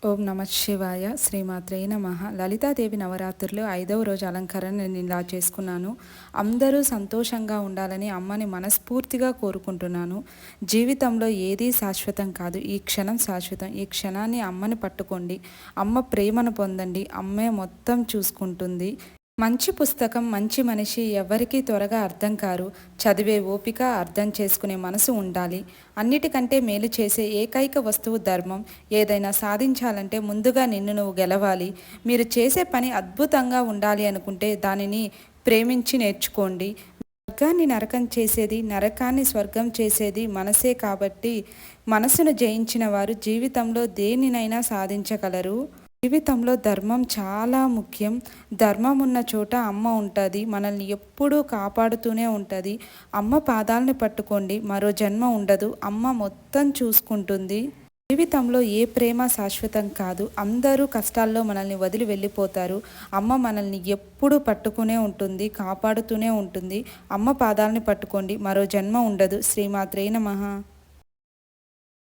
ఓం నమ శివాయ. శ్రీమాత్రే నమః. లలితాదేవి నవరాత్రులు 5వ రోజు అలంకరణ నేను ఇలా చేసుకున్నాను. అందరూ సంతోషంగా ఉండాలని అమ్మని మనస్ఫూర్తిగా కోరుకుంటున్నాను. జీవితంలో ఏదీ శాశ్వతం కాదు, ఈ క్షణం శాశ్వతం. ఈ క్షణాన్ని అమ్మని పట్టుకోండి, అమ్మ ప్రేమను పొందండి, అమ్మే మొత్తం చూసుకుంటుంది. మంచి పుస్తకం, మంచి మనిషి ఎవరికీ త్వరగా అర్థం కారు. చదివే ఓపిక, అర్థం చేసుకునే మనసు ఉండాలి. అన్నిటికంటే మేలు చేసే ఏకైక వస్తువు ధర్మం. ఏదైనా సాధించాలంటే ముందుగా నిన్ను నువ్వు గెలవాలి. మీరు చేసే పని అద్భుతంగా ఉండాలి అనుకుంటే దానిని ప్రేమించి నేర్చుకోండి. స్వర్గాన్ని నరకం చేసేది, నరకాన్ని స్వర్గం చేసేది మనసే కాబట్టి మనసును జయించిన వారు జీవితంలో దేనినైనా సాధించగలరు. జీవితంలో ధర్మం చాలా ముఖ్యం. ధర్మం ఉన్న చోట అమ్మ ఉంటుంది, మనల్ని ఎప్పుడూ కాపాడుతూనే ఉంటుంది. అమ్మ పాదాలని పట్టుకోండి, మరో జన్మ ఉండదు, అమ్మ మొత్తం చూసుకుంటుంది. జీవితంలో ఏ ప్రేమ శాశ్వతం కాదు. అందరూ కష్టాల్లో మనల్ని వదిలి వెళ్ళిపోతారు. అమ్మ మనల్ని ఎప్పుడూ పట్టుకునే ఉంటుంది, కాపాడుతూనే ఉంటుంది. అమ్మ పాదాలని పట్టుకోండి, మరో జన్మ ఉండదు. శ్రీమాత్రే నమః.